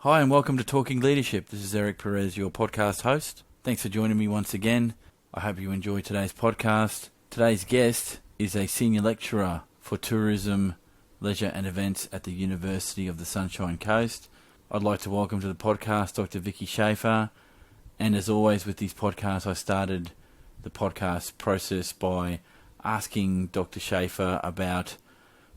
Hi and welcome to Talking Leadership. This is Eric Perez, your podcast host. Thanks for joining me once again. I hope you enjoy today's podcast. Today's guest is a senior lecturer for tourism, leisure and events at the University of the Sunshine Coast. I'd like to welcome to the podcast Dr. Vikki Schaffer. And as always with these podcasts, I started the podcast process by asking Dr. Schaffer about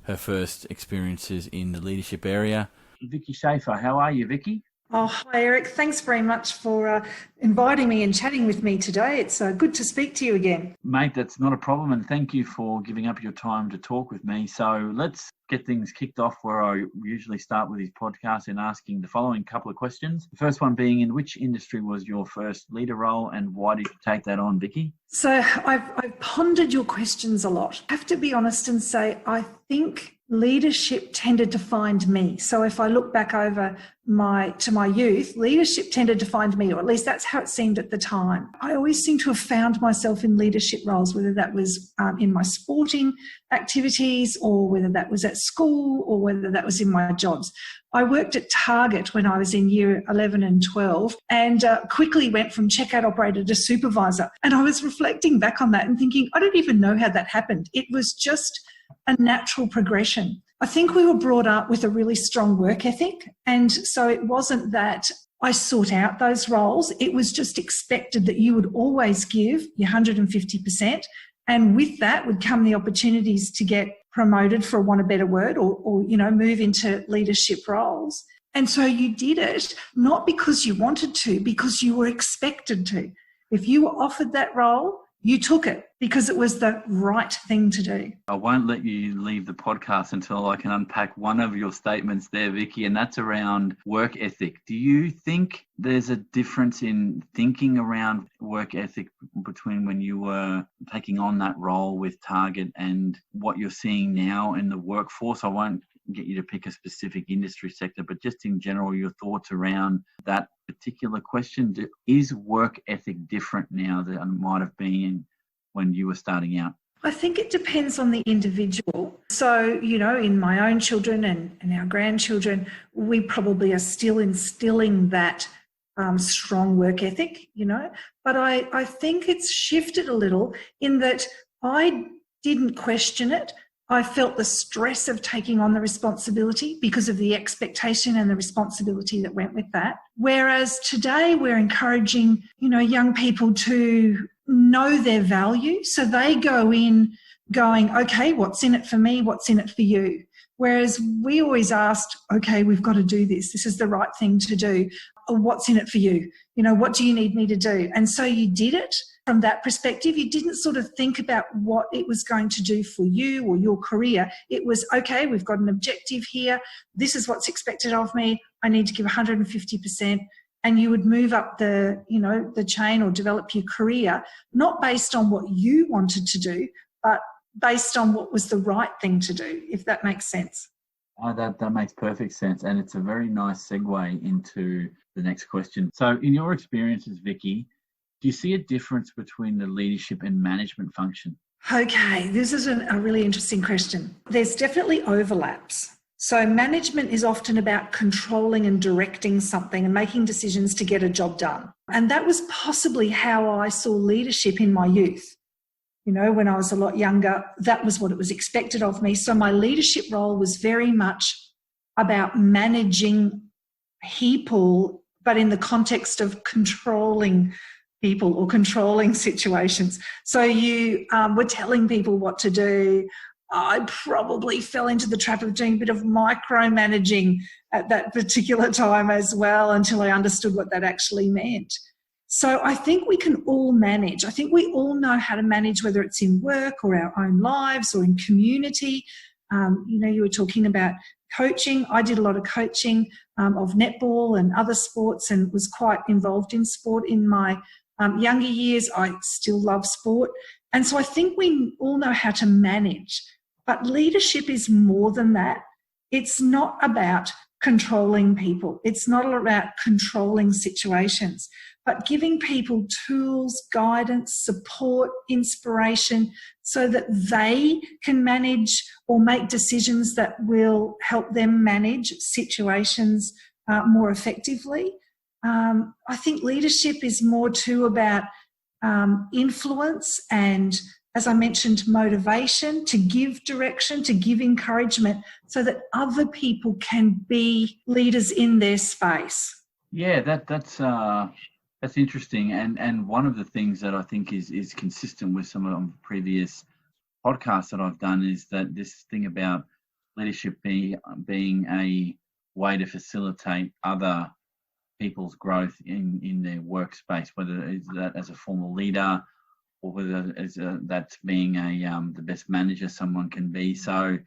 her first experiences in the leadership area. Vikki Schaffer, how are you, Vikki? Oh, hi, Eric. Thanks very much for inviting me and chatting with me today. It's good to speak to you again. Mate, that's not a problem, and thank you for giving up your time to talk with me. So let's get things kicked off where I usually start with these podcasts in asking the following couple of questions. The first one being, in which industry was your first leader role and why did you take that on, Vikki? So I've pondered your questions a lot. I have to be honest and say I think leadership tended to find me. So if I look back over my youth, leadership tended to find me, or at least that's how it seemed at the time. I always seem to have found myself in leadership roles, whether that was in my sporting activities or whether that was at school or whether that was in my jobs. I worked at Target when I was in year 11 and 12 and quickly went from checkout operator to supervisor. And I was reflecting back on that and thinking, I don't even know how that happened. It was just a natural progression. I think we were brought up with a really strong work ethic. And so it wasn't that I sought out those roles. It was just expected that you would always give your 150%. And with that would come the opportunities to get promoted, for want of a better word, or move into leadership roles. And so you did it not because you wanted to, because you were expected to. If you were offered that role, you took it because it was the right thing to do. I won't let you leave the podcast until I can unpack one of your statements there, Vikki, and that's around work ethic. Do you think there's a difference in thinking around work ethic between when you were taking on that role with Target and what you're seeing now in the workforce? I won't get you to pick a specific industry sector, but just in general, your thoughts around that particular question. Is work ethic different now than it might have been when you were starting out? I think it depends on the individual. So, in my own children and our grandchildren, we probably are still instilling that strong work ethic, but I think it's shifted a little in that I didn't question it. I felt the stress of taking on the responsibility because of the expectation and the responsibility that went with that. Whereas today we're encouraging, young people to know their value. So they go in going, okay, what's in it for me? What's in it for you? Whereas we always asked, okay, we've got to do this. This is the right thing to do. What's in it for you? What do you need me to do? And so you did it. From that perspective, you didn't sort of think about what it was going to do for you or your career. It was, okay, we've got an objective here. This is what's expected of me. I need to give 150%. And you would move up the chain or develop your career, not based on what you wanted to do, but based on what was the right thing to do, if that makes sense. Oh, that makes perfect sense. And it's a very nice segue into the next question. So in your experiences, Vikki, do you see a difference between the leadership and management function? Okay, this is a really interesting question. There's definitely overlaps. So management is often about controlling and directing something and making decisions to get a job done. And that was possibly how I saw leadership in my youth. When I was a lot younger, that was what it was expected of me. So my leadership role was very much about managing people, but in the context of controlling people or controlling situations. So you were telling people what to do. I probably fell into the trap of doing a bit of micromanaging at that particular time as well until I understood what that actually meant. So I think we can all manage. I think we all know how to manage, whether it's in work or our own lives or in community. You were talking about coaching. I did a lot of coaching of netball and other sports and was quite involved in sport in my younger years. I still love sport. And so I think we all know how to manage. But leadership is more than that. It's not about controlling people. It's not about controlling situations, but giving people tools, guidance, support, inspiration so that they can manage or make decisions that will help them manage situations more effectively. I think leadership is more too about influence and, as I mentioned, motivation, to give direction, to give encouragement so that other people can be leaders in their space. Yeah, that's interesting. And one of the things that I think is consistent with some of the previous podcasts that I've done is that this thing about leadership being a way to facilitate other people's growth in their workspace, whether it's that as a former leader or whether as that's being the best manager someone can be. So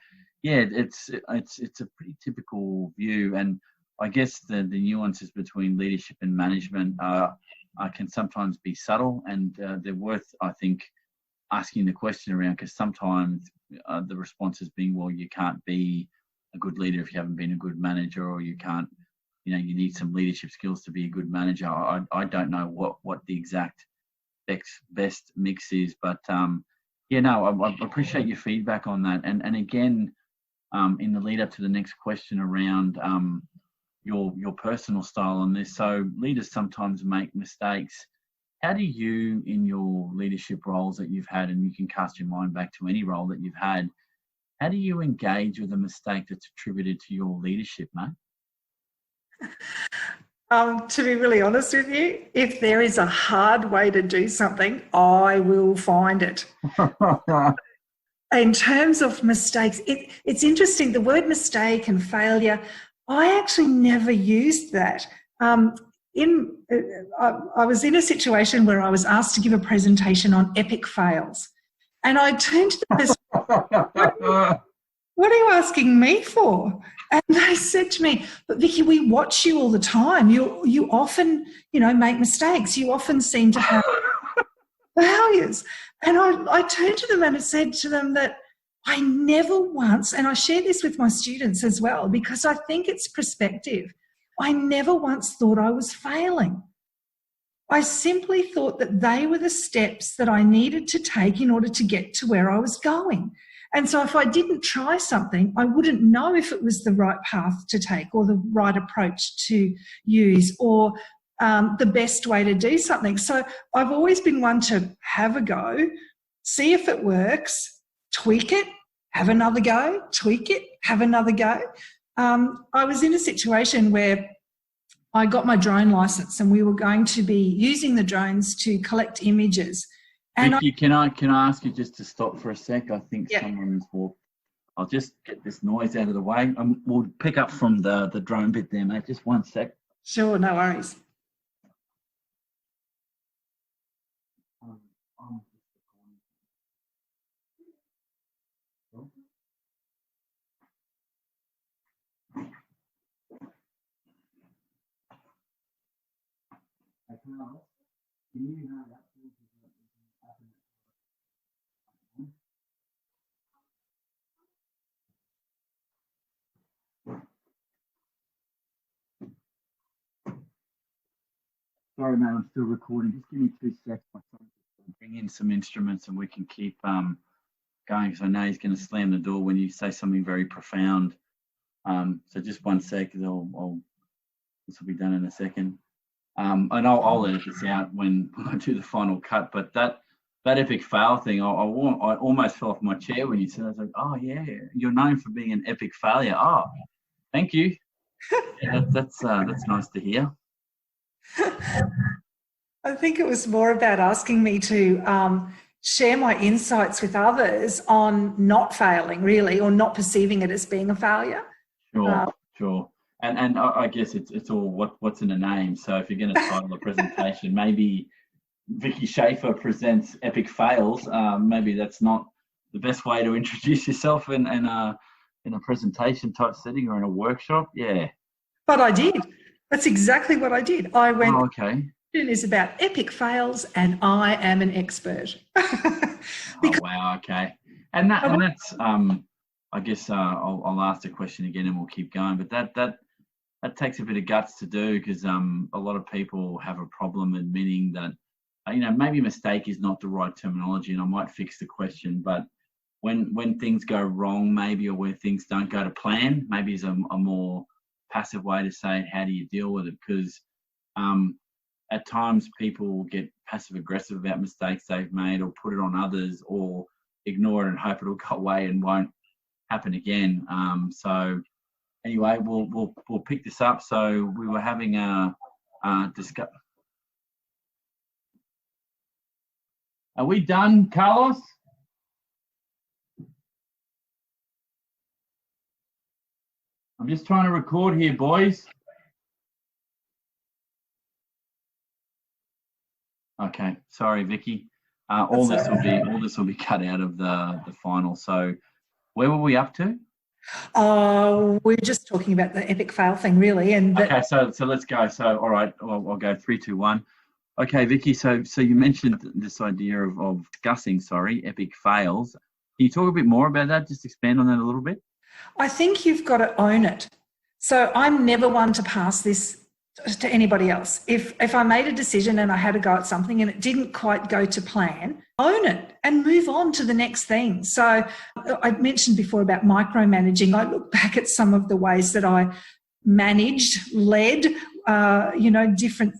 yeah, it's a pretty typical view, and I guess the nuances between leadership and management can sometimes be subtle, and they're worth, I think, asking the question around, because sometimes the response has been, well, you can't be a good leader if you haven't been a good manager, or you can't, you need some leadership skills to be a good manager. I don't know what the exact best mix is, but I appreciate your feedback on that. And again, in the lead up to the next question around your personal style on this. So leaders sometimes make mistakes. How do you, in your leadership roles that you've had, and you can cast your mind back to any role that you've had, how do you engage with a mistake that's attributed to your leadership, mate? To be really honest with you, if there is a hard way to do something, I will find it. In terms of mistakes, it's interesting. The word mistake and failure, I actually never used that. I was in a situation where I was asked to give a presentation on epic fails. And I turned to the person, what are you asking me for? And they said to me, but Vikki, we watch you all the time. You often, make mistakes. You often seem to have failures. And I turned to them and I said to them that I never once, and I share this with my students as well, because I think it's perspective. I never once thought I was failing. I simply thought that they were the steps that I needed to take in order to get to where I was going. And so if I didn't try something, I wouldn't know if it was the right path to take or the right approach to use or the best way to do something. So I've always been one to have a go, see if it works, tweak it, have another go, tweak it, have another go. I was in a situation where I got my drone license and we were going to be using the drones to collect images. And Vikki, can I ask you just to stop for a sec? I think someone's walked. I'll just get this noise out of the way. We'll pick up from the drone bit there, mate. Just one sec. Sure, no worries. Sorry, mate, I'm still recording. Just give me 2 seconds. My son's bring in some instruments and we can keep going, because I know he's going to slam the door when you say something very profound. So just 1 sec, this will be done in a second. And I'll edit this out when I do the final cut. But that epic fail thing, I almost fell off my chair when you said it. I was like, oh yeah, you're known for being an epic failure. Oh, thank you. Yeah, that's nice to hear. I think it was more about asking me to share my insights with others on not failing, really, or not perceiving it as being a failure. Sure. And I guess it's all what's in a name. So if you're going to title a presentation, maybe Vikki Schaffer presents epic fails. Maybe that's not the best way to introduce yourself in a presentation type setting or in a workshop. Yeah. But I did. That's exactly what I did. I went, okay. It is about epic fails and I am an expert. Wow, okay. And that's, I guess I'll ask the question again and we'll keep going. But that takes a bit of guts to do, because a lot of people have a problem admitting that, maybe mistake is not the right terminology, and I might fix the question. But when things go wrong, maybe, or where things don't go to plan, maybe is a more passive way to say it. How do you deal with it? Because at times people get passive aggressive about mistakes they've made, or put it on others, or ignore it and hope it'll go away and won't happen again. So anyway, we'll pick this up. So we were having a discuss. Are we done, Carlos? I'm just trying to record here, boys. Okay, sorry, Vikki. All this will be cut out of the final. So, where were we up to? We're just talking about the epic fail thing, really. And okay, so let's go. So, all right, I'll go 3, 2, 1. Okay, Vikki. So you mentioned this idea of discussing, epic fails. Can you talk a bit more about that? Just expand on that a little bit. I think you've got to own it. So I'm never one to pass this to anybody else. If I made a decision and I had to go at something and it didn't quite go to plan, own it and move on to the next thing. So I mentioned before about micromanaging. I look back at some of the ways that I managed, led, different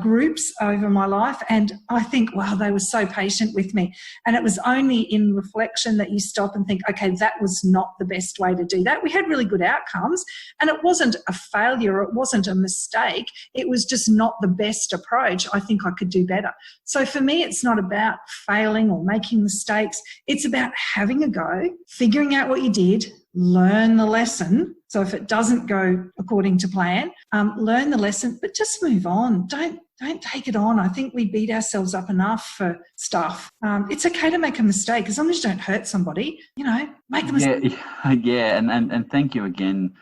groups over my life, and I think, wow, they were so patient with me. And it was only in reflection that you stop and think, okay, that was not the best way to do that. We had really good outcomes, and it wasn't a failure, it wasn't a mistake, it was just not the best approach. I think I could do better. So for me, it's not about failing or making mistakes. It's about having a go, figuring out what you did, learn the lesson. So if it doesn't go according to plan, learn the lesson, but just move on. Don't take it on. I think we beat ourselves up enough for stuff. It's okay to make a mistake as long as you don't hurt somebody. Make a mistake. Yeah, and thank you again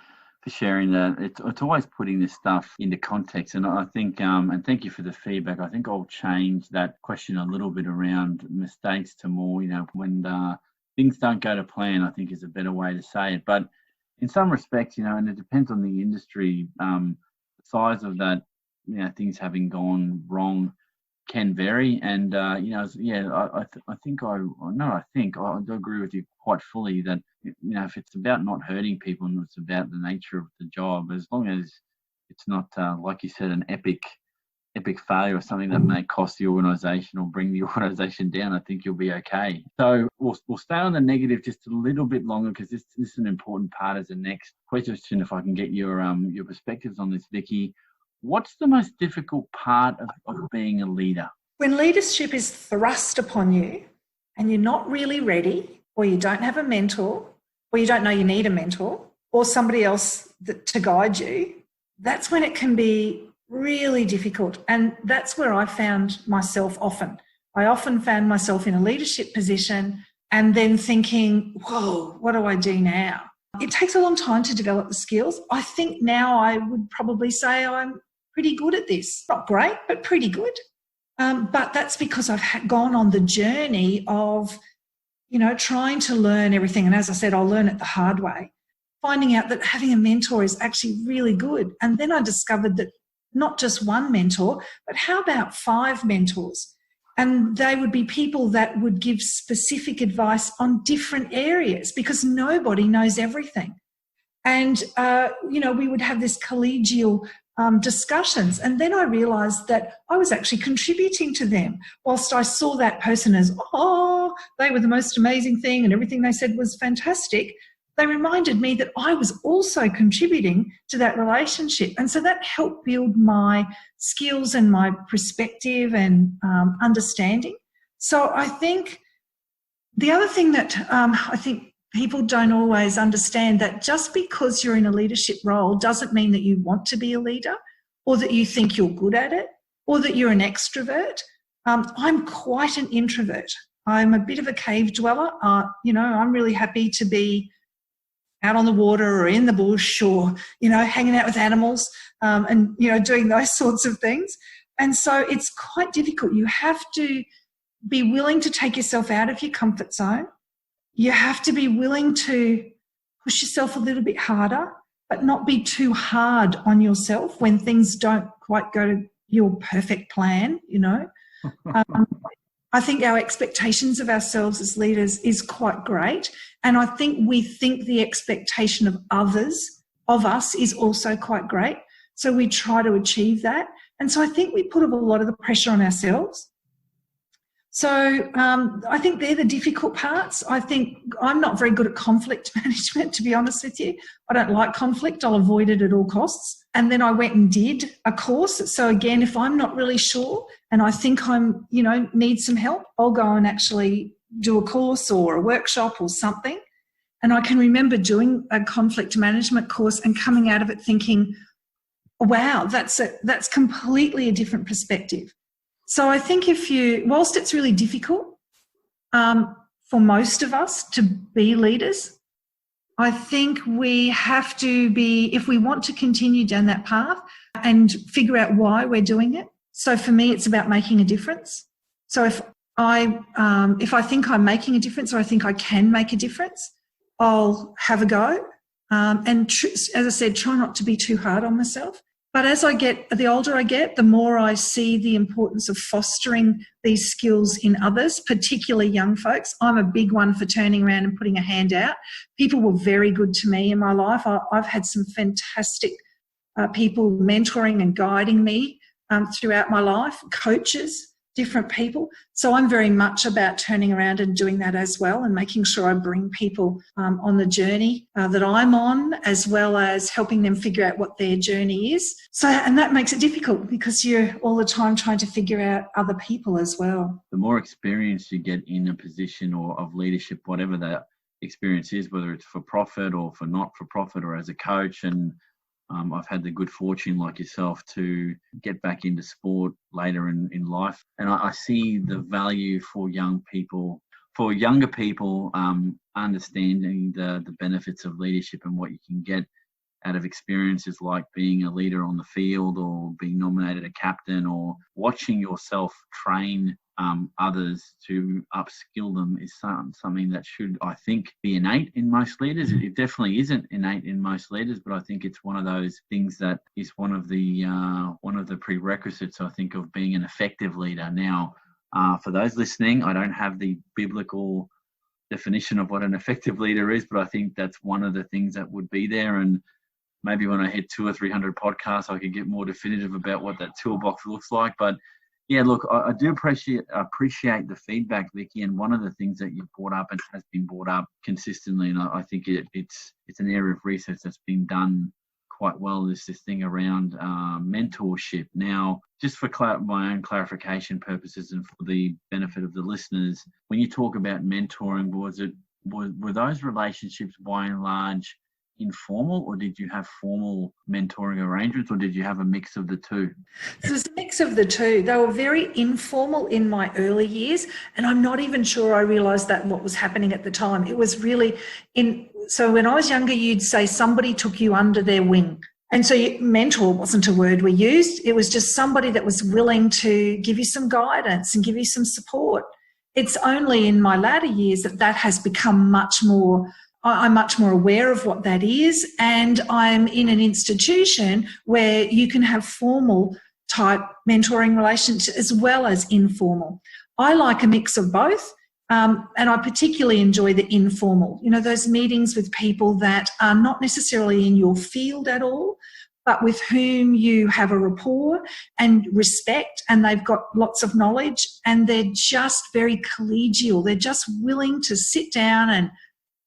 for sharing that. It's always putting this stuff into context, and I think and thank you for the feedback. I think I'll change that question a little bit around mistakes to more, when things don't go to plan, I think is a better way to say it. But in some respects, and it depends on the industry, the size of that, things having gone wrong can vary. And, I agree with you quite fully that, if it's about not hurting people and it's about the nature of the job, as long as it's not, like you said, an epic failure or something that may cost the organisation or bring the organisation down, I think you'll be okay. So we'll stay on the negative just a little bit longer, because this is an important part as the next question. If I can get your perspectives on this, Vikki, what's the most difficult part of being a leader? When leadership is thrust upon you and you're not really ready, or you don't have a mentor, or you don't know you need a mentor, or somebody else to guide you, that's when it can be really difficult. And that's where I found myself often. I often found myself in a leadership position and then thinking, whoa, what do I do now? It takes a long time to develop the skills. I think now I would probably say I'm pretty good at this. Not great, but pretty good. But that's because I've gone on the journey of, trying to learn everything. And as I said, I'll learn it the hard way. Finding out that having a mentor is actually really good. And then I discovered that not just one mentor, but how about 5 mentors? And they would be people that would give specific advice on different areas, because nobody knows everything. And, we would have this collegial discussions. And then I realised that I was actually contributing to them. Whilst I saw that person as, they were the most amazing thing and everything they said was fantastic, they reminded me that I was also contributing to that relationship. And so that helped build my skills and my perspective and understanding. So I think the other thing that I think people don't always understand, that just because you're in a leadership role doesn't mean that you want to be a leader, or that you think you're good at it, or that you're an extrovert. I'm quite an introvert. I'm a bit of a cave dweller. I'm really happy to be out on the water or in the bush, or, hanging out with animals and, doing those sorts of things. And so it's quite difficult. You have to be willing to take yourself out of your comfort zone. You have to be willing to push yourself a little bit harder, but not be too hard on yourself when things don't quite go to your perfect plan, I think our expectations of ourselves as leaders is quite great. And I think we think the expectation of others of us is also quite great. So we try to achieve that. And so I think we put a lot of the pressure on ourselves. So I think they're the difficult parts. I think I'm not very good at conflict management, to be honest with you. I don't like conflict. I'll avoid it at all costs. And then I went and did a course. So again, if I'm not really sure and I think I'm, need some help, I'll go and actually do a course or a workshop or something. And I can remember doing a conflict management course and coming out of it thinking, wow, that's completely a different perspective. So I think whilst it's really difficult for most of us to be leaders, I think we have to be, if we want to continue down that path and figure out why we're doing it. So for me, it's about making a difference. So if I think I'm making a difference or I think I can make a difference, I'll have a go. As I said, try not to be too hard on myself. But the older I get, the more I see the importance of fostering these skills in others, particularly young folks. I'm a big one for turning around and putting a hand out. People were very good to me in my life. I've had some fantastic people mentoring and guiding me throughout my life, coaches, different people. So I'm very much about turning around and doing that as well and making sure I bring people on the journey that I'm on, as well as helping them figure out what their journey is. So, and that makes it difficult because you're all the time trying to figure out other people as well. The more experience you get in a position or of leadership, whatever that experience is, whether it's for profit or for not for profit or as a coach, and I've had the good fortune, like yourself, to get back into sport later in life. And I see the value for younger people, understanding the benefits of leadership and what you can get out of experiences like being a leader on the field or being nominated a captain or watching yourself train others to upskill them is something that should, I think, be innate in most leaders. It definitely isn't innate in most leaders, but I think it's one of those things that is one of the prerequisites, I think, of being an effective leader. Now, for those listening, I don't have the biblical definition of what an effective leader is, but I think that's one of the things that would be there. And maybe when I hit 200 or 300 podcasts, I could get more definitive about what that toolbox looks like. But yeah, look, I do appreciate the feedback, Vikki, and one of the things that you've brought up and has been brought up consistently, and I think it's an area of research that's been done quite well, is this thing around mentorship. Now, just for my own clarification purposes and for the benefit of the listeners, when you talk about mentoring, were those relationships by and large informal, or did you have formal mentoring arrangements, or did you have a mix of the two? So there's a mix of the two. They were very informal in my early years, and I'm not even sure I realised that what was happening at the time. It was really so when I was younger, you'd say somebody took you under their wing. And so mentor wasn't a word we used. It was just somebody that was willing to give you some guidance and give you some support. It's only in my latter years that has become I'm much more aware of what that is, and I'm in an institution where you can have formal type mentoring relationships as well as informal. I like a mix of both, and I particularly enjoy the informal, those meetings with people that are not necessarily in your field at all, but with whom you have a rapport and respect, and they've got lots of knowledge, and they're just very collegial. They're just willing to sit down and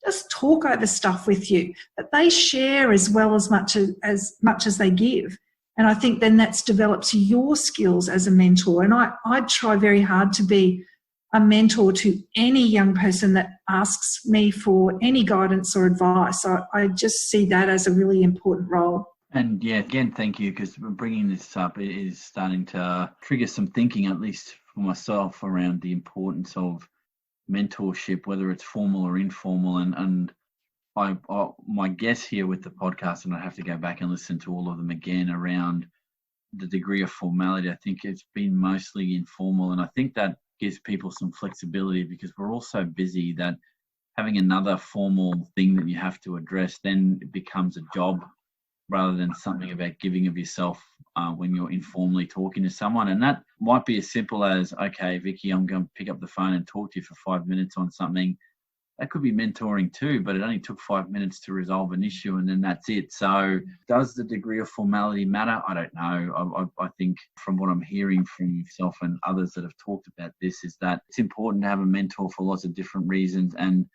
just talk over stuff with you, but they share as much as they give. And I think then that's develops your skills as a mentor. And I try very hard to be a mentor to any young person that asks me for any guidance or advice. I just see that as a really important role. And yeah, again, thank you, because bringing this up is starting to trigger some thinking, at least for myself, around the importance of mentorship, whether it's formal or informal. And my guess here with the podcast, and I have to go back and listen to all of them again, around the degree of formality, I think it's been mostly informal. And I think that gives people some flexibility, because we're all so busy that having another formal thing that you have to address, then it becomes a job rather than something about giving of yourself when you're informally talking to someone. And that might be as simple as, okay, Vikki, I'm going to pick up the phone and talk to you for 5 minutes on something. that could be mentoring too, but it only took 5 minutes to resolve an issue and then that's it. So does the degree of formality matter? I don't know. I think from what I'm hearing from yourself and others that have talked about this is that it's important to have a mentor for lots of different reasons, and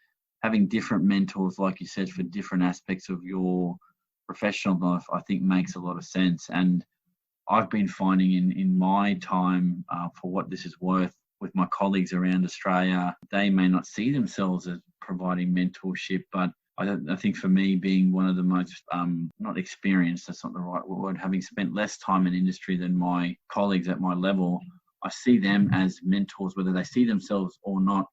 having different mentors, like you said, for different aspects of your professional life, I think makes a lot of sense. And I've been finding in my time, for what this is worth, with my colleagues around Australia, they may not see themselves as providing mentorship, but I think for me, being one of the most, not experienced, that's not the right word, having spent less time in industry than my colleagues at my level, I see them as mentors, whether they see themselves or not.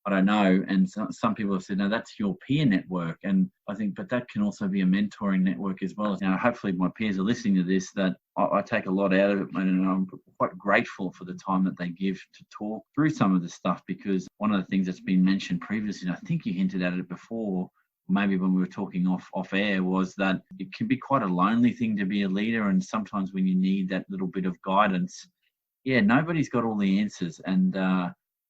I don't know. And some people have said, no, that's your peer network. And I think, but that can also be a mentoring network as well. Now, hopefully my peers are listening to this, that I take a lot out of it. And I'm quite grateful for the time that they give to talk through some of the stuff, because one of the things that's been mentioned previously, and I think you hinted at it before, maybe when we were talking off air, was that it can be quite a lonely thing to be a leader. And sometimes when you need that little bit of guidance, nobody's got all the answers. And,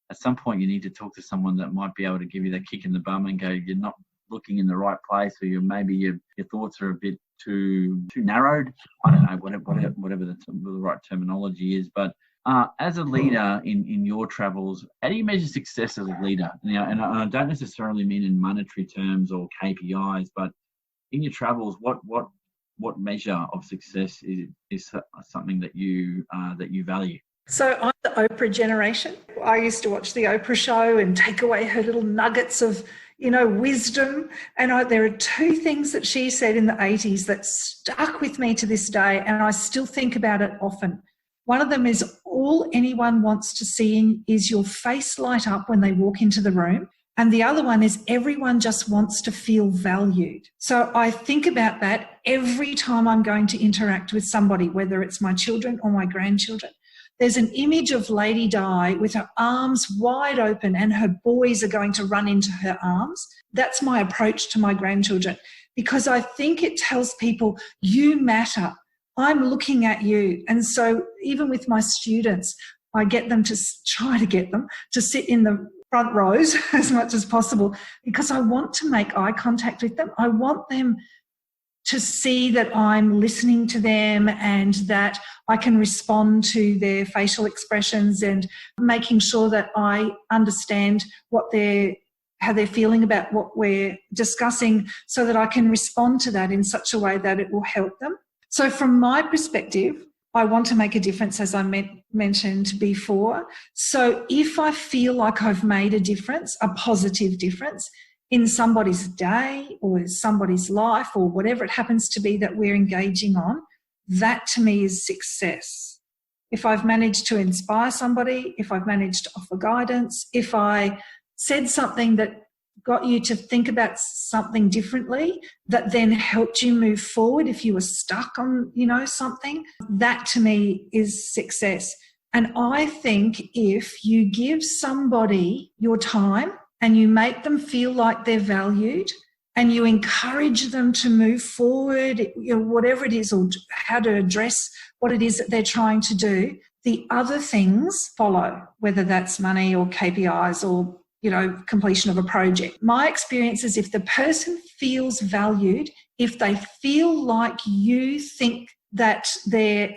at some point, you need to talk to someone that might be able to give you that kick in the bum and go, you're not looking in the right place, or maybe your thoughts are a bit too narrowed. I don't know, whatever the right terminology is. But as a leader in your travels, how do you measure success as a leader? And I don't necessarily mean in monetary terms or KPIs, but in your travels, what measure of success is something that you value? So I'm the Oprah generation. I used to watch the Oprah show and take away her little nuggets of, wisdom. And there are two things that she said in the 80s that stuck with me to this day, and I still think about it often. One of them is, all anyone wants to see is your face light up when they walk into the room. And the other one is, everyone just wants to feel valued. So I think about that every time I'm going to interact with somebody, whether it's my children or my grandchildren. There's an image of Lady Di with her arms wide open and her boys are going to run into her arms. That's my approach to my grandchildren, because I think it tells people, you matter. I'm looking at you. And so even with my students, I try to get them to sit in the front rows as much as possible, because I want to make eye contact with them. I want them to see that I'm listening to them and that I can respond to their facial expressions, and making sure that I understand how they're feeling about what we're discussing, so that I can respond to that in such a way that it will help them. So from my perspective, I want to make a difference, as I mentioned before. So if I feel like I've made a difference, a positive difference, in somebody's day or somebody's life or whatever it happens to be that we're engaging on, that to me is success. If I've managed to inspire somebody, if I've managed to offer guidance, if I said something that got you to think about something differently, that then helped you move forward if you were stuck on, something, that to me is success. And I think if you give somebody your time, and you make them feel like they're valued, and you encourage them to move forward, whatever it is, or how to address what it is that they're trying to do, the other things follow, whether that's money or KPIs or, completion of a project. My experience is, if the person feels valued, if they feel like you think that they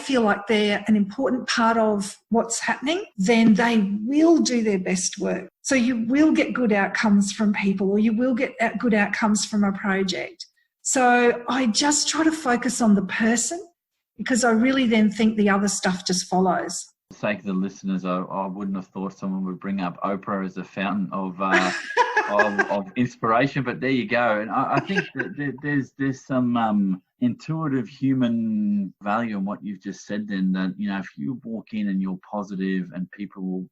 feel like they're an important part of what's happening, then they will do their best work. So you will get good outcomes from people, or you will get good outcomes from a project. So I just try to focus on the person, because I really then think the other stuff just follows. For the sake of the listeners, I wouldn't have thought someone would bring up Oprah as a fountain of inspiration, but there you go. And I think that there's some intuitive human value in what you've just said then, that, if you walk in and you're positive and people will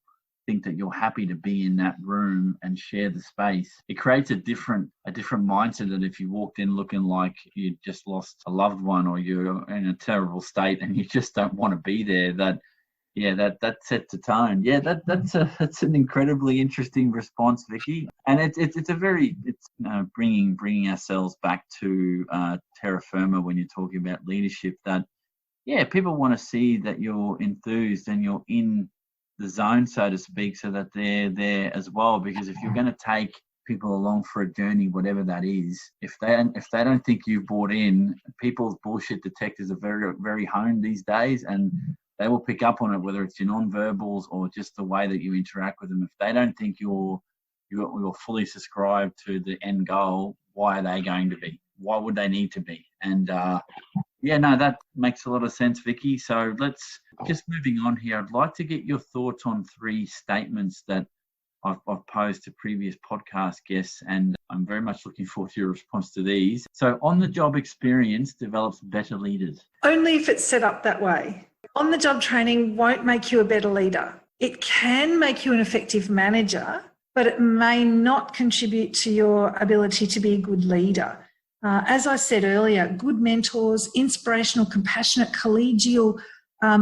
think that you're happy to be in that room and share the space, it creates a different mindset than if you walked in looking like you just lost a loved one, or you're in a terrible state and you just don't want to be there. That sets a tone. That's an incredibly interesting response, Vikki. And it's bringing ourselves back to terra firma when you're talking about leadership. That people want to see that you're enthused and you're in the zone, so to speak, so that they're there as well. Because if you're going to take people along for a journey, whatever that is, if they don't think you've bought in, people's bullshit detectors are very, very honed these days, and they will pick up on it, whether it's your non-verbals or just the way that you interact with them. If they don't think you're fully subscribed to the end goal, why are they going to be? Why would they need to be? And that makes a lot of sense, Vikki. So let's just moving on here. I'd like to get your thoughts on 3 statements that I've posed to previous podcast guests, and I'm very much looking forward to your response to these. So, on-the-job experience develops better leaders. Only if it's set up that way. On-the-job training won't make you a better leader. It can make you an effective manager, but it may not contribute to your ability to be a good leader. As I said earlier, good mentors, inspirational, compassionate, collegial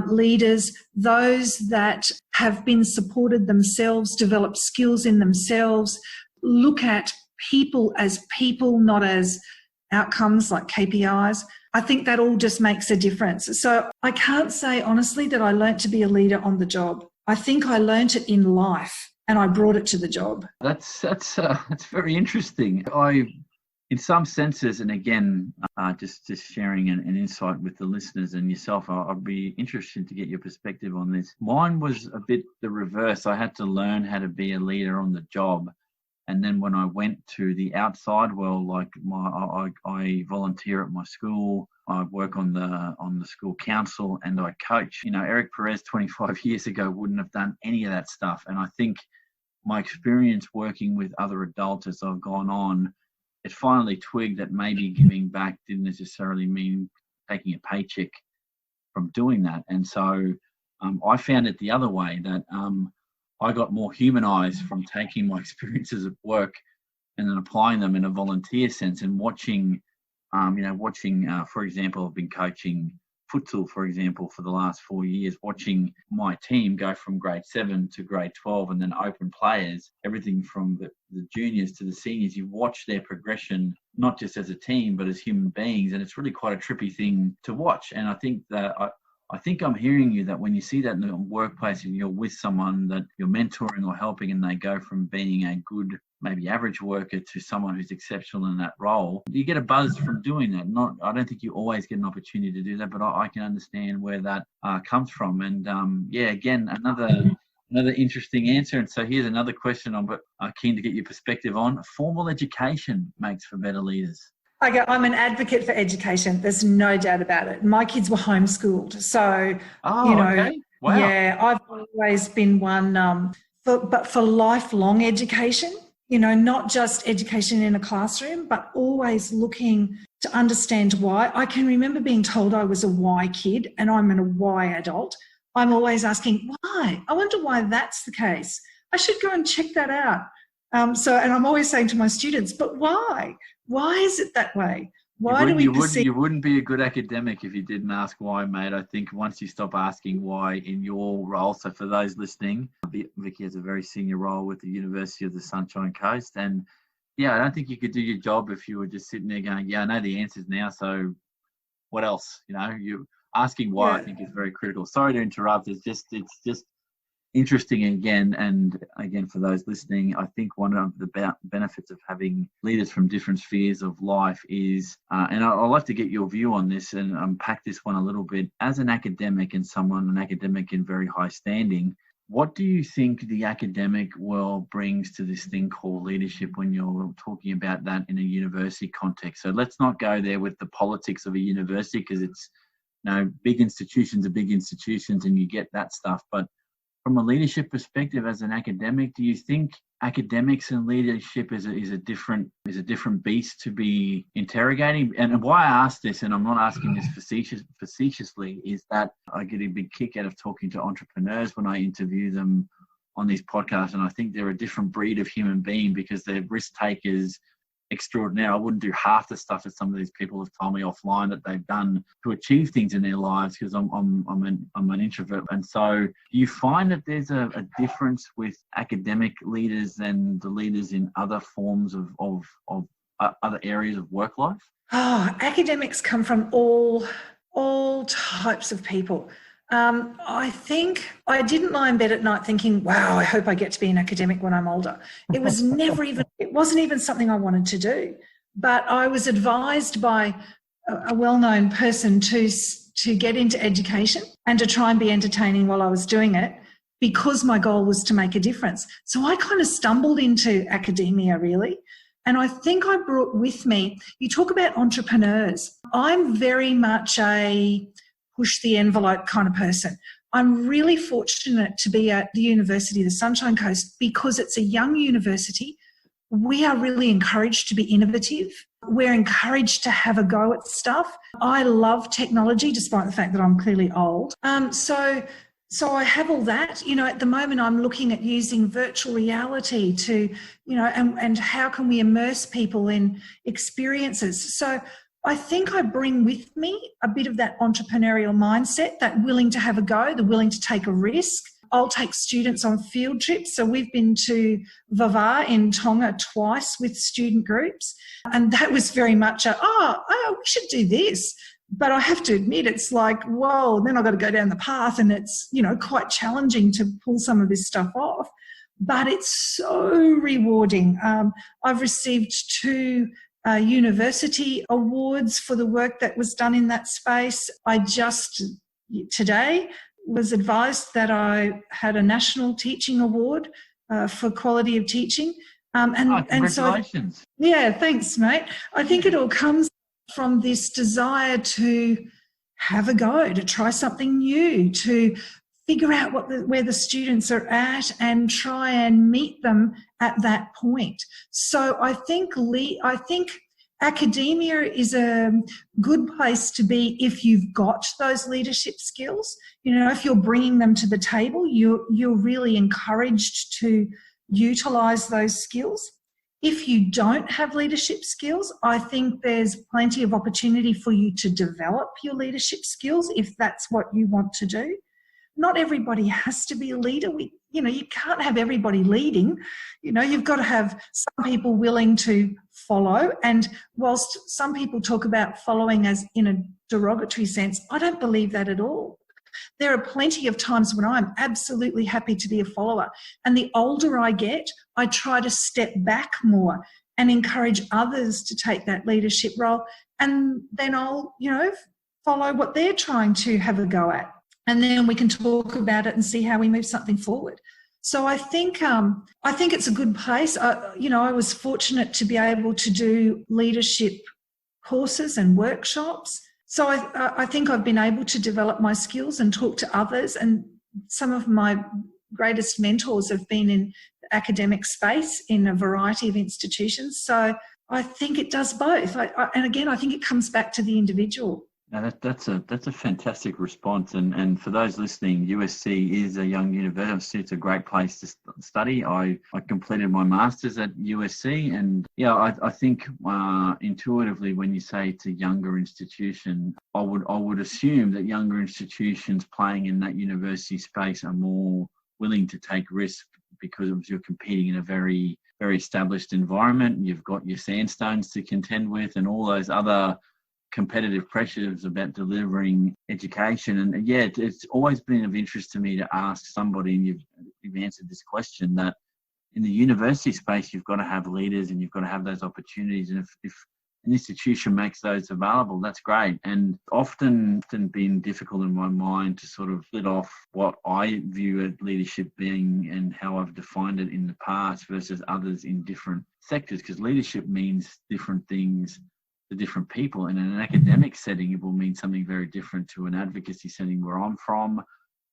leaders, those that have been supported themselves, develop skills in themselves, look at people as people, not as outcomes like KPIs. I think that all just makes a difference. So I can't say honestly that I learnt to be a leader on the job. I think I learnt it in life and I brought it to the job. That's very interesting. In some senses, and again, just sharing an insight with the listeners and yourself, I'd be interested to get your perspective on this. Mine was a bit the reverse. I had to learn how to be a leader on the job. And then when I went to the outside world, like I volunteer at my school, I work on the school council, and I coach. Eric Perez 25 years ago wouldn't have done any of that stuff. And I think my experience working with other adults as I've gone on, it finally twigged that maybe giving back didn't necessarily mean taking a paycheck from doing that. And so I found it the other way, that I got more humanized from taking my experiences at work and then applying them in a volunteer sense, and watching, for example, I've been coaching futsal, for example, for the last 4 years, watching my team go from grade 7 to grade 12 and then open players, everything from the juniors to the seniors. You watch their progression, not just as a team, but as human beings. And it's really quite a trippy thing to watch. And I think that I think I'm hearing you, that when you see that in the workplace and you're with someone that you're mentoring or helping, and they go from being a good, maybe average worker to someone who's exceptional in that role, you get a buzz from doing that. I don't think you always get an opportunity to do that, but I can understand where that comes from. And again, another interesting answer. And so here's another question I'm keen to get your perspective on. Formal education makes for better leaders. Okay, I'm an advocate for education. There's no doubt about it. My kids were homeschooled. So, okay. Wow. Yeah, I've always been one for lifelong education, not just education in a classroom, but always looking to understand why. I can remember being told I was a why kid, and I'm a why adult. I'm always asking, why? I wonder why that's the case. I should go and check that out. And I'm always saying to my students, but why? Why is it that way? You wouldn't be a good academic if you didn't ask why, mate. I think once you stop asking why in your role, so for those listening, Vikki has a very senior role with the University of the Sunshine Coast. And I don't think you could do your job if you were just sitting there going, I know the answers now, so what else? You asking why, I think, is very critical. Sorry to interrupt. It's just interesting again. And again, for those listening, I think one of the benefits of having leaders from different spheres of life is, and I'd like to get your view on this and unpack this one a little bit. As an academic and an academic in very high standing, what do you think the academic world brings to this thing called leadership when you're talking about that in a university context? So let's not go there with the politics of a university, because it's, big institutions are big institutions and you get that stuff. But from a leadership perspective, as an academic, do you think academics and leadership is a different beast to be interrogating? And why I ask this, and I'm not asking this facetiously, is that I get a big kick out of talking to entrepreneurs when I interview them on these podcasts, and I think they're a different breed of human being because they're risk takers extraordinaire. I wouldn't do half the stuff that some of these people have told me offline that they've done to achieve things in their lives, because I'm an introvert. And so do you find that there's a difference with academic leaders and the leaders in other forms of other areas of work life? Academics come from all types of people. I think I didn't lie in bed at night thinking, wow, I hope I get to be an academic when I'm older. It wasn't even something I wanted to do. But I was advised by a well-known person to get into education and to try and be entertaining while I was doing it, because my goal was to make a difference. So I kind of stumbled into academia, really. And I think I brought with me, you talk about entrepreneurs. I'm very much a push the envelope kind of person. I'm really fortunate to be at the University of the Sunshine Coast because it's a young university. We are really encouraged to be innovative. We're encouraged to have a go at stuff. I love technology, despite the fact that I'm clearly old. So I have all that. At the moment I'm looking at using virtual reality to, and how can we immerse people in experiences. So I think I bring with me a bit of that entrepreneurial mindset, that willing to have a go, the willing to take a risk. I'll take students on field trips. So we've been to Vava in Tonga twice with student groups. And that was very much we should do this. But I have to admit, it's like, whoa, then I've got to go down the path, and it's, quite challenging to pull some of this stuff off. But it's so rewarding. I've received 2 university awards for the work that was done in that space. I just today was advised that I had a national teaching award for quality of teaching. Congratulations. Thanks, mate. I think it all comes from this desire to have a go, to try something new, to figure out where the students are at and try and meet them at that point. So I think academia is a good place to be if you've got those leadership skills. If you're bringing them to the table, you're really encouraged to utilise those skills. If you don't have leadership skills, I think there's plenty of opportunity for you to develop your leadership skills if that's what you want to do. Not everybody has to be a leader. You can't have everybody leading. You've got to have some people willing to follow. And whilst some people talk about following as in a derogatory sense, I don't believe that at all. There are plenty of times when I'm absolutely happy to be a follower. And the older I get, I try to step back more and encourage others to take that leadership role. And then I'll, follow what they're trying to have a go at. And then we can talk about it and see how we move something forward. So I think it's a good place. I was fortunate to be able to do leadership courses and workshops. So I think I've been able to develop my skills and talk to others. And some of my greatest mentors have been in the academic space in a variety of institutions. So I think it does both. And again, I think it comes back to the individual. Now that's a fantastic response, and for those listening, USC is a young university. It's a great place to study. I completed my master's at USC, and I think intuitively when you say it's a younger institution, I would assume that younger institutions playing in that university space are more willing to take risks because you're competing in a very, very established environment. You've got your sandstones to contend with, and all those other competitive pressures about delivering education. And it's always been of interest to me to ask somebody, and you've answered this question, that in the university space you've got to have leaders and you've got to have those opportunities, and if an institution makes those available, that's great. And often been difficult in my mind to sort of split off what I view as leadership being and how I've defined it in the past versus others in different sectors, because leadership means different things to different people. In an academic setting, it will mean something very different to an advocacy setting where I'm from,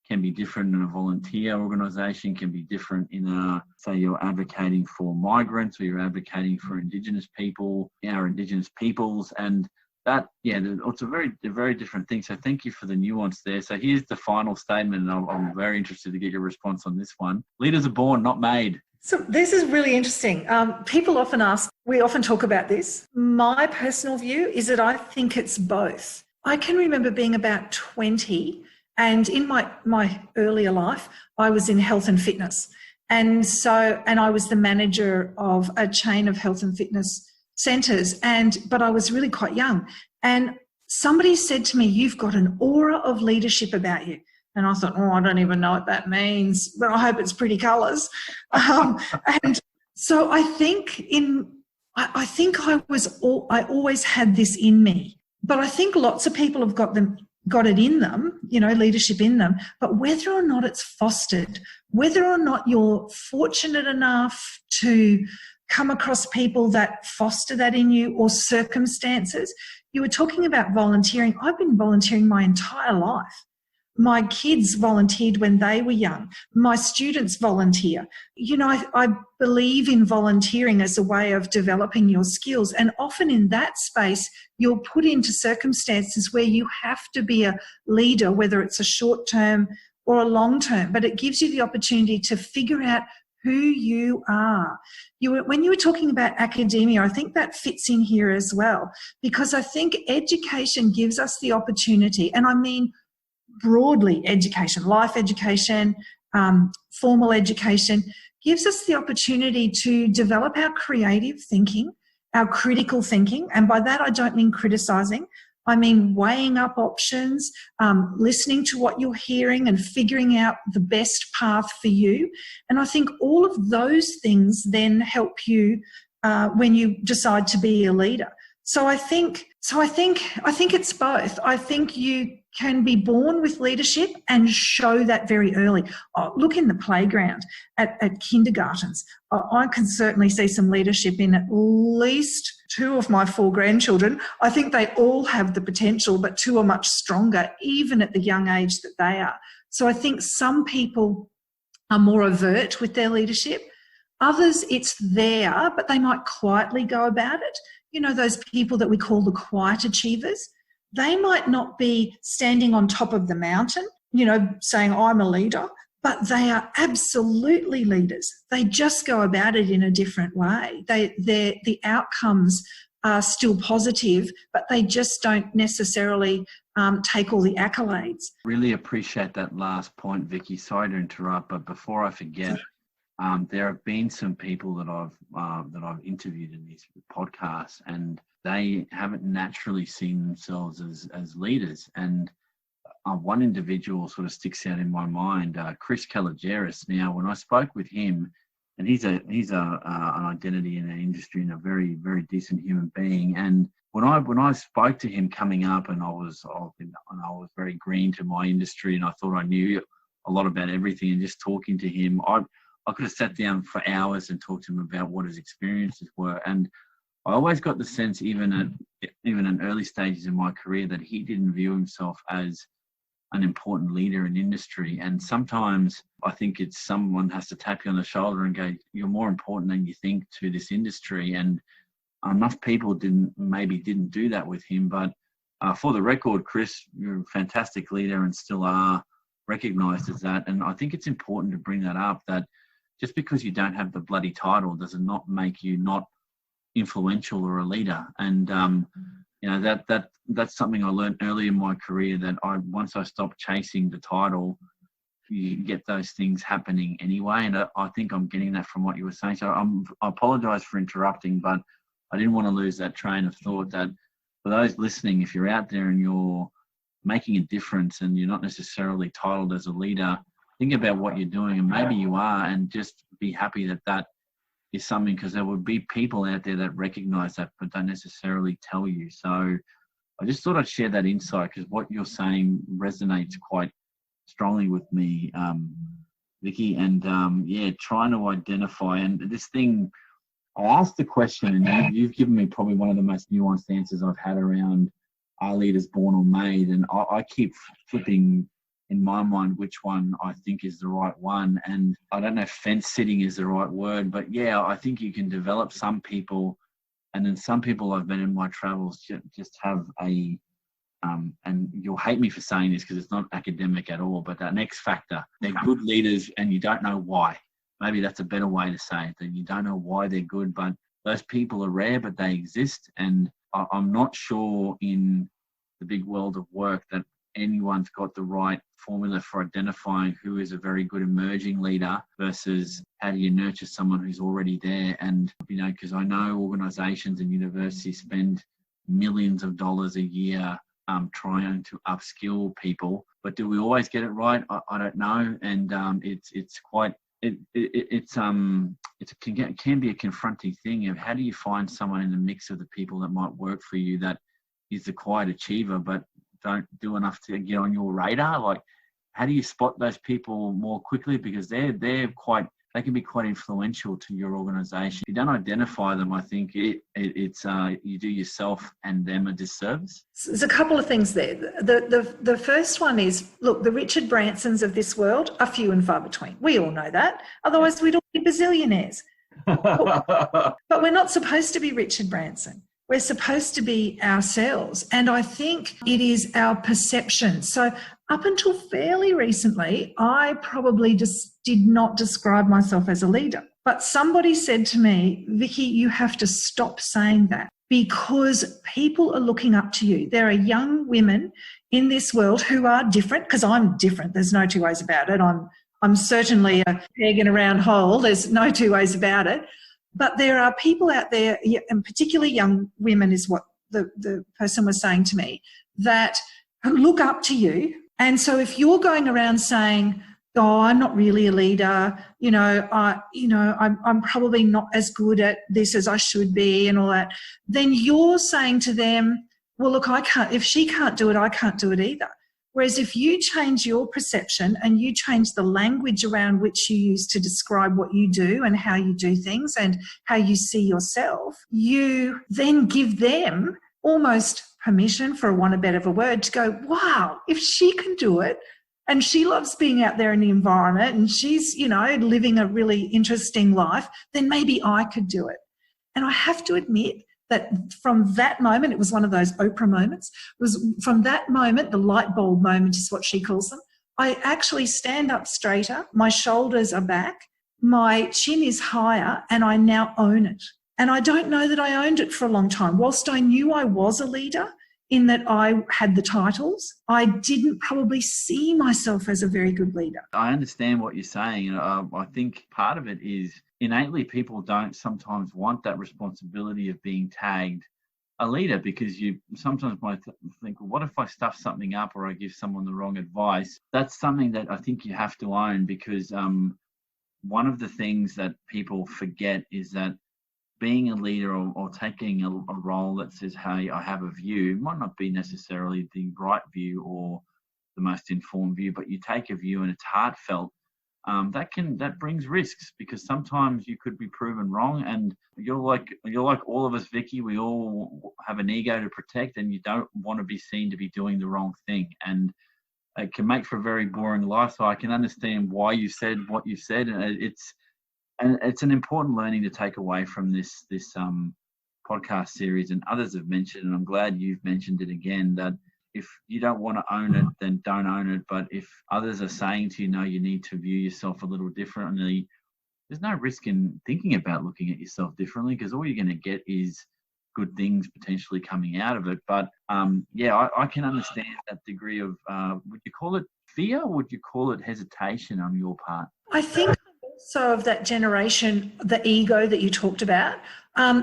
can be different in a volunteer organisation, can be different in say you're advocating for migrants or you're advocating for Indigenous people, our Indigenous peoples, and that, it's a very different thing. So thank you for the nuance there. So here's the final statement, and I'm very interested to get your response on this one. Leaders are born, not made. So this is really interesting. People often ask, we often talk about this. My personal view is that I think it's both. I can remember being about 20, and in my earlier life, I was in health and fitness. And I was the manager of a chain of health and fitness centres, but I was really quite young. And somebody said to me, "You've got an aura of leadership about you." And I thought, I don't even know what that means, but I hope it's pretty colours. And so I think I always had this in me, but I think lots of people have got it in them, leadership in them, but whether or not it's fostered, whether or not you're fortunate enough to come across people that foster that in you or circumstances. You were talking about volunteering. I've been volunteering my entire life. My kids volunteered when they were young. My students volunteer. I believe in volunteering as a way of developing your skills. And often in that space, you're put into circumstances where you have to be a leader, whether it's a short term or a long term, but it gives you the opportunity to figure out who you are. When you were talking about academia, I think that fits in here as well, because I think education gives us the opportunity, and I mean broadly education, life education, formal education, gives us the opportunity to develop our creative thinking, our critical thinking, and by that I don't mean criticising, I mean weighing up options, listening to what you're hearing and figuring out the best path for you. And I think all of those things then help you when you decide to be a leader. So I think it's both. I think you can be born with leadership and show that very early. Look in the playground at kindergartens. I can certainly see some leadership in at least 2 of my 4 grandchildren. I think they all have the potential, but 2 are much stronger, even at the young age that they are. So I think some people are more overt with their leadership. Others, it's there, but they might quietly go about it. Those people that we call the quiet achievers, they might not be standing on top of the mountain, saying, I'm a leader, but they are absolutely leaders. They just go about it in a different way. The outcomes are still positive, but they just don't necessarily take all the accolades. Really appreciate that last point, Vikki. Sorry to interrupt, but before I forget, there have been some people that I've interviewed in these podcasts, and they haven't naturally seen themselves as leaders. And one individual sort of sticks out in my mind, Chris Kalageris. Now, when I spoke with him, and he's an identity in an industry and a very, very decent human being. And when I spoke to him coming up, and I was very green to my industry, and I thought I knew a lot about everything, and just talking to him, I could have sat down for hours and talked to him about what his experiences were. And I always got the sense, even in early stages in my career, that he didn't view himself as an important leader in industry. And sometimes I think it's someone has to tap you on the shoulder and go, you're more important than you think to this industry. And enough people didn't do that with him. But for the record, Chris, you're a fantastic leader and still are recognised as that. And I think it's important to bring that up, that just because you don't have the bloody title does not make you not influential or a leader. And that's something I learned early in my career, that once I stopped chasing the title, you get those things happening anyway. And I think I'm getting that from what you were saying. So I apologise for interrupting, but I didn't want to lose that train of thought, that for those listening, if you're out there and you're making a difference and you're not necessarily titled as a leader, think about what you're doing, and maybe you are, and just be happy that is something, because there would be people out there that recognize that but don't necessarily tell you. So I just thought I'd share that insight, because what you're saying resonates quite strongly with me, Vikki. And trying to identify, and this thing, I asked the question, and you've given me probably one of the most nuanced answers I've had around, are leaders born or made? And I keep flipping in my mind which one I think is the right one. And I don't know if fence sitting is the right word, but yeah, I think you can develop some people, and then some people I've met in my travels just have a, and you'll hate me for saying this because it's not academic at all, but that X factor. They're good leaders and you don't know why. Maybe that's a better way to say it, that you don't know why they're good, but those people are rare, but they exist. And I'm not sure in the big world of work that anyone's got the right formula for identifying who is a very good emerging leader versus how do you nurture someone who's already there. And, because I know organizations and universities spend millions of dollars a year trying to upskill people. But do we always get it right? I don't know. And it's quite it can be a confronting thing of how do you find someone in the mix of the people that might work for you that is the quiet achiever but don't do enough to get on your radar. Like, how do you spot those people more quickly, because they can be quite influential to your organization. If you don't identify them, I think it's you do yourself and them a disservice. There's a couple of things there. The first one is, look, the Richard Bransons of this world are few and far between. We all know that. Otherwise, we'd all be bazillionaires. But we're not supposed to be Richard Branson. We're supposed to be ourselves. And I think it is our perception. So up until fairly recently, I probably just did not describe myself as a leader. But somebody said to me, Vikki, you have to stop saying that, because people are looking up to you. There are young women in this world who are different, because I'm different. There's no two ways about it. I'm certainly a peg in a round hole. There's no two ways about it. But there are people out there, and particularly young women is what the person was saying to me, that look up to you. And so if you're going around saying, oh, I'm not really a leader, I'm probably not as good at this as I should be and all that, then you're saying to them, well, look, I can't, if she can't do it, I can't do it either. Whereas if you change your perception and you change the language around which you use to describe what you do and how you do things and how you see yourself, you then give them almost permission, for want of a better word, to go, wow, if she can do it and she loves being out there in the environment and she's, living a really interesting life, then maybe I could do it. And I have to admit that from that moment, it was one of those Oprah moments, was from that moment, the light bulb moment is what she calls them, I actually stand up straighter, my shoulders are back, my chin is higher, and I now own it. And I don't know that I owned it for a long time. Whilst I knew I was a leader in that I had the titles, I didn't probably see myself as a very good leader. I understand what you're saying. I think part of it is innately people don't sometimes want that responsibility of being tagged a leader, because you sometimes might think, well, what if I stuff something up or I give someone the wrong advice? That's something that I think you have to own, because one of the things that people forget is that being a leader or taking a role that says, hey, I have a view, might not be necessarily the right view or the most informed view, but you take a view and it's heartfelt. That brings risks, because sometimes you could be proven wrong, and you're like all of us, Vikki. We all have an ego to protect, and you don't want to be seen to be doing the wrong thing, and it can make for a very boring life. So I can understand why you said what you said, and it's an important learning to take away from this podcast series, and others have mentioned, and I'm glad you've mentioned it again, that if you don't want to own it, then don't own it. But if others are saying to you, no, you need to view yourself a little differently, there's no risk in thinking about looking at yourself differently, because all you're going to get is good things potentially coming out of it. But I can understand that degree of, would you call it fear, or would you call it hesitation on your part? I think also of that generation, the ego that you talked about,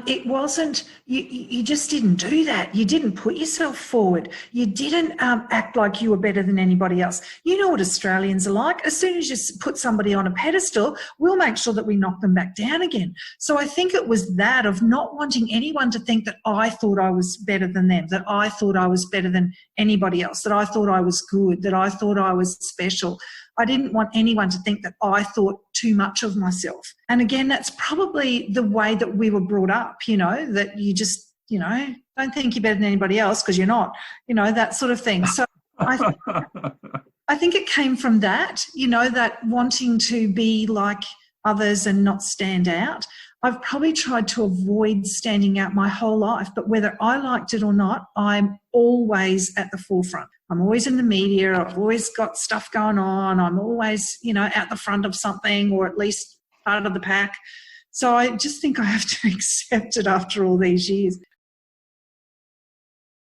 it wasn't, you just didn't do that. You didn't put yourself forward. You didn't act like you were better than anybody else. You know what Australians are like. As soon as you put somebody on a pedestal, we'll make sure that we knock them back down again. So I think it was that of not wanting anyone to think that I thought I was better than them, that I thought I was better than anybody else, that I thought I was good, that I thought I was special. I didn't want anyone to think that I thought too much of myself. And again, that's probably the way that we were brought up, that you just, don't think you're better than anybody else because you're not, that sort of thing. So I think it came from that, that wanting to be like others and not stand out. I've probably tried to avoid standing out my whole life, but whether I liked it or not, I'm always at the forefront. I'm always in the media. I've always got stuff going on. I'm always, out the front of something, or at least part of the pack. So I just think I have to accept it after all these years.